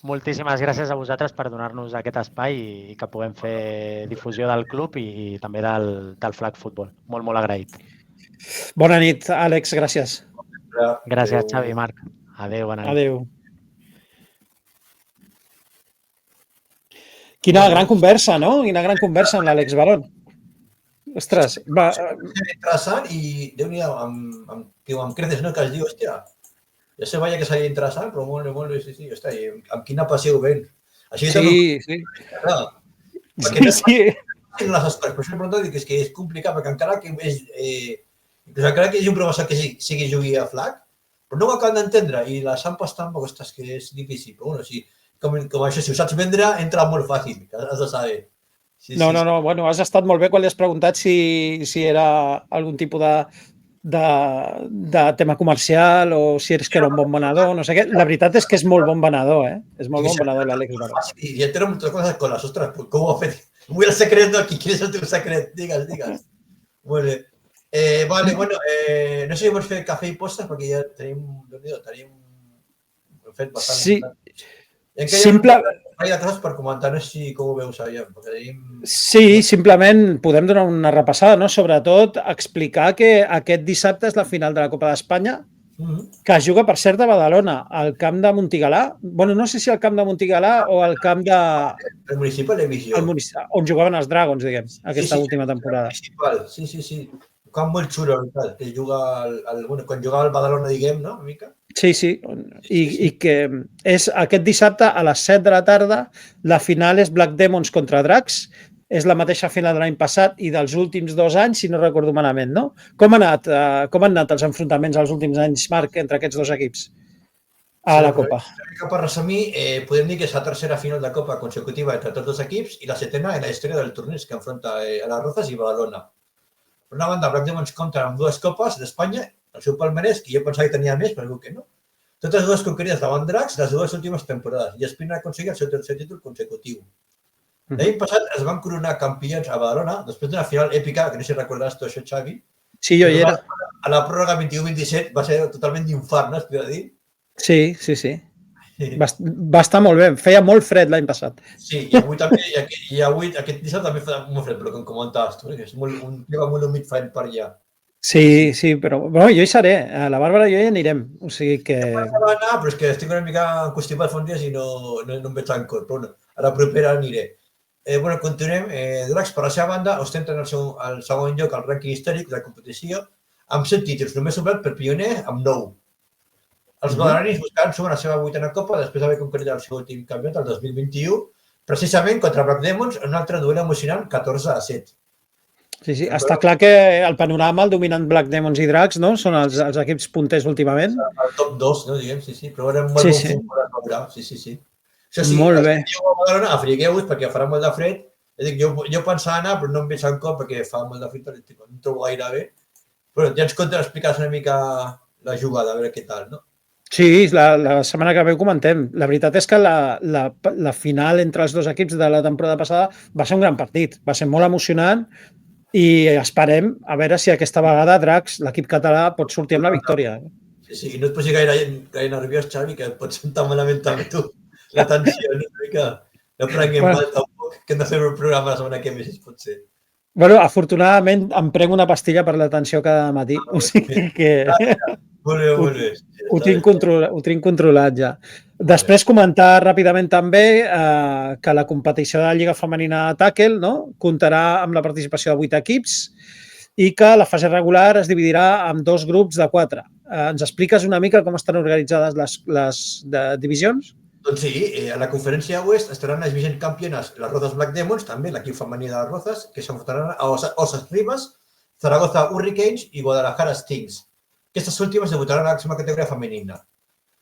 Moltíssimes gràcies a vosaltres per donar-nos aquest espai i que puguem fer difusió del club i també del FLAC Futbol. Molt, molt agraït. Bona nit, Àlex, gràcies. Gràcies, Xavi i Marc. Adéu, bona nit. Adéu. Quina gran conversa, no? Quina gran conversa amb l'Àlex Barón. Ostres, va... Interessant i, Déu-n'hi-do, amb creces, no? Que es diu, hòstia, ja se veia que seria interessant, però molt bé, sí, hòstia, i amb quina passió ho ven. Així sí. Perquè no les coses, per això he preguntat que és complicat, perquè encara que hi hagi un professor que sí que jugui a FLAC, però no ho acaben d'entendre, i les ampes tampoc, ostres, que és difícil, però bueno, com això, si ho saps vendre, entra molt fàcil, has de saber. No, bueno, has estat molt bé quan li has preguntat si era algun tipus de tema comercial o si eres que era un bon venedor, no sé què. La veritat és que és molt bon venedor, És molt bon venedor l'Àlex Barón. I ja tenen moltes coses con les ostres, com ho ha fet? Vull el secret d'aquí, quin és el teu secret? Digues. Molt bé. Vale, bueno, no sé si vols fer cafè i postres, perquè ja tenim fet bastant. Sí. Simple... Hi ha coses per comentar, no sé si com ho veus allà. Sí, simplement podem donar una repassada, no? Sobretot explicar que aquest dissabte és la final de la Copa d'Espanya, que es juga, per cert, a Badalona, al camp de Montigalà. Bueno, no sé si al camp de Montigalà o al camp de... El municipal de Visió. On jugaven els Dragons, diguem, aquesta última temporada. Sí. Un camp molt xulo, que juga quan jugava al Badalona, diguem, no? Una mica. Sí, i que és aquest dissabte a les 7 de la tarda, la final és Black Demons contra Dracs, és la mateixa final de l'any passat i dels últims 2 anys, si no recordo malament, no? Com han anat els enfrontaments als últims anys, Marc, entre aquests 2 equips a la Copa? Per resumir, podem dir que és la tercera final de Copa consecutiva entre tots 2 equips i la 7ª en la història del torneig, que enfronta a les Rozas i Badalona. Per una banda, Black Demons compta amb 2 copes d'Espanya, el seu palmarès, que jo pensava que tenia més, però que no. Totes 2 conquerides davant Dracs les 2 últimes temporades i aspiren a aconseguir el seu tercer títol consecutiu. L'any passat es van coronar campions a Badalona després d'una final èpica, que no sé si recordaràs tu això, Xavi. Sí, jo hi era. A la pròrroga 21-27 va ser totalment d'infart, no? Es podria dir? Sí. Va estar molt bé. Feia molt fred l'any passat. Sí, i avui també, i avui aquest dissabte també fa molt fred, però com comentaves tu, és un clima molt humit fent per allà. Sí, però bueno, jo hi seré. A la Bàrbara i jo hi anirem. O sigui que... Però és que estic una mica encostipat fa uns dies i no em veig tan cort. Però a la propera aniré. Bueno, continuem. Dracs, per la seva banda, ostenten el segon lloc al rànquing històric de la competició amb 7 títols, només obert per pioner amb 9. Els badalonis buscaran sumar la seva 8a Copa després d'haver conquerit el seu últim campionat el 2021, precisament contra Black Demons en un altre duel emocionant 14-7. Sí, està clar que el panorama el dominen Black Demons i Dracs, no? Són els equips punters últimament. El top 2, no, diguem, sí, però era molt bon futbol a veure, sí. Això sí, molt bé. Afriqueu-vos perquè farà molt de fred. Jo pensava anar, però no em veig en cop perquè fa molt de fred, no em trobo gaire bé. Però ja ens comptes explicar una mica la jugada, a veure què tal, no? Sí, la setmana que ve ho comentem. La veritat és que la final entre els 2 equips de la temporada passada va ser un gran partit, va ser molt emocionant. I esperem a veure si aquesta vegada Dracs, l'equip català, pot sortir amb la victòria. Sí, no et posis gaire nerviós, Xavi, que et pots sentar malament també tu. La tensió, no prenguem mal tampoc, que hem de fer un programa la setmana que ve, si pot ser. Bueno, afortunadament em prenc una pastilla per la tensió cada matí, o sigui que... Molt bé. Ho tinc controlat ja. Després comentar ràpidament també que la competició de la Lliga Femenina Tackle, no? Comptarà amb la participació de 8 equips i que la fase regular es dividirà en 2 grups de 4. Ens expliques una mica com estan organitzades les divisions? Doncs sí, a la conferència Oest estaran les vigents campiones, les Rozas Black Demons, també l'equip femení de les Rozas, que s'enfrontaran a Osas Rivas, Zaragoza Hurricanes i Guadalajara Stings. Aquestes últimes debutaran a la màxima categoria femenina.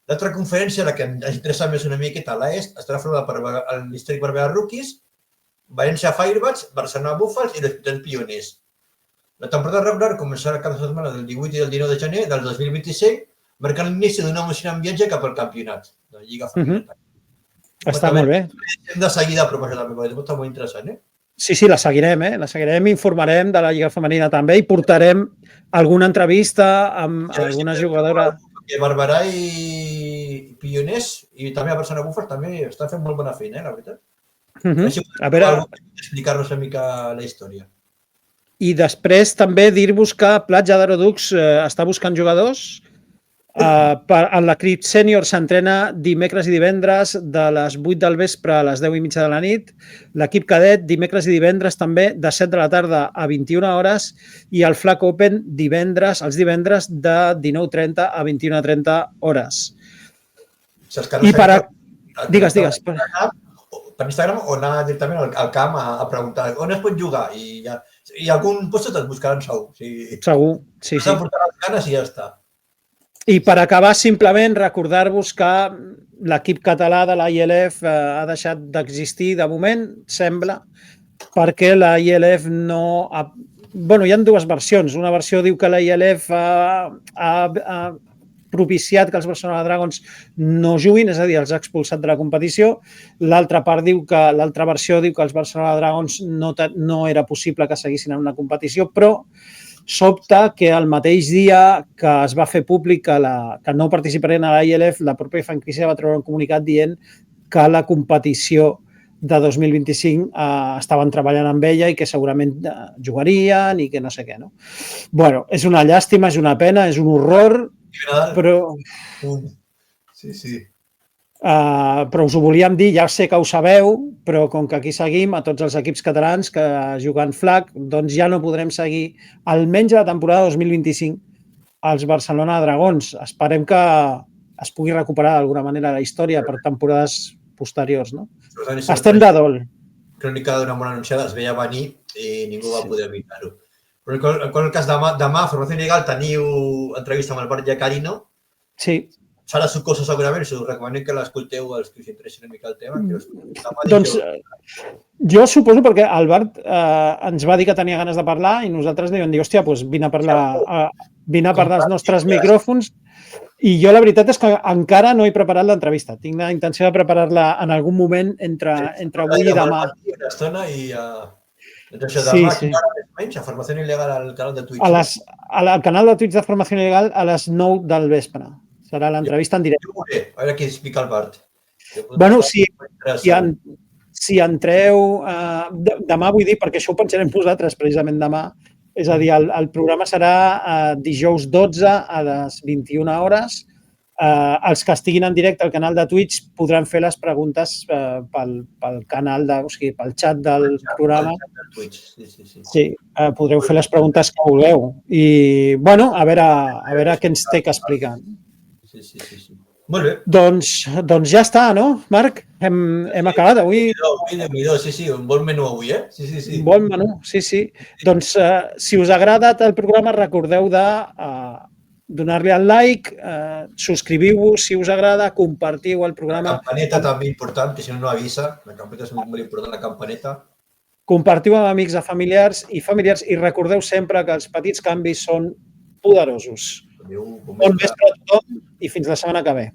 L'altra conferència, la que ens interessa més una miqueta a l'Est, estarà formada per l'històric Barberà Rookies, València Firebats, Barcelona Búfals i l'Hospitals Pioners. La temporada regular començarà cada setmana del 18 i del 19 de gener del 2025, marcant l'inici d'un emocionant viatge cap al campionat de la Lliga Femenina. Està molt bé. Hem de seguir de proposta també, perquè està molt interessant, Sí, la seguirem, La seguirem, informarem de la Lliga Femenina també i portarem alguna entrevista amb alguna jugadora. Barberà i Pioners i també a Barcelona Búfals també estan fent molt bona feina, la veritat. A veure, explicar-nos una mica la història. I després també dir-vos que Platja d'Aerodux està buscant jugadors. En l'equip sènior s'entrena dimecres i divendres de les 8 del vespre a les 10:30 de la nit. L'equip cadet dimecres i divendres també de 7 de la tarda a 21 hores i el Flag Open els divendres de 19:30 a 21:30 hores. I per... Digues. Per Instagram o anar directament al camp a preguntar on es pot jugar i algun lloc et buscaran segur. Segur, sí. S'han portat les ganes i ja està. I per acabar, simplement recordar-vos que l'equip català de la ILF ha deixat d'existir de moment, sembla, perquè la ILF no... Hi ha 2 versions. Una versió diu que la ILF ha propiciat que els Barcelona Dragons no juguin, és a dir, els ha expulsat de la competició. L'altra versió diu que els Barcelona Dragons no era possible que seguissin en una competició, però sobta que el mateix dia que es va fer públic que no participarien a la ILF, la pròpia franquícia va treure un comunicat dient que la competició de 2025 estaven treballant amb ella i que segurament jugarien i que no sé què. Bueno, és una llàstima, és una pena, és un horror, però... Sí. Però us ho volíem dir, ja sé que ho sabeu, però com que aquí seguim a tots els equips catalans que juguen flag, doncs ja no podrem seguir almenys la temporada 2025 als Barcelona Dragons. Esperem que es pugui recuperar d'alguna manera la història per temporades posteriors. Estem de dol. Crònica d'una bona anunciada es veia venir i ningú va poder evitar-ho. Però en qualsevol cas, demà, Formació Legal, teniu entrevista amb el Bart Iacarino. Sí. Serà sucosa segurament, us recomanem que l'escolteu als que us interessi una mica el tema. Doncs jo suposo perquè el Bart ens va dir que tenia ganes de parlar i nosaltres li vam dir, hòstia, doncs vine a parlar als nostres micròfons i jo la veritat és que encara no he preparat l'entrevista. Tinc la intenció de preparar-la en algun moment entre avui i demà. Una estona i... Sí. A Formació Legal al canal de Twitch. Al canal de Twitch de Formació Legal a les 9 del vespre. Serà l'entrevista en directe. A veure què explica el Bart. Bueno, si entreu... Demà vull dir, perquè això ho pensarem vosaltres precisament demà, és a dir, el programa serà dijous 12 a les 21 hores. Els que estiguin en directe al canal de Twitch podran fer les preguntes pel canal, o sigui, pel xat del programa. Sí, podreu fer les preguntes que vulgueu. I, bueno, a veure què ens té que explicar. Sí. Molt bé. Doncs ja està, no, Marc? Hem acabat avui. Sí, un bon menú avui, Sí. Un bon menú, sí. Doncs si us ha agradat el programa, recordeu de donar-li al like, subscriviu-vos si us agrada, compartiu el programa. La campaneta també important, que si no avisa. La campaneta és molt important, la campaneta. Compartiu amb amics i familiars i recordeu sempre que els petits canvis són poderosos. Bon vespre a tothom i fins la setmana que ve.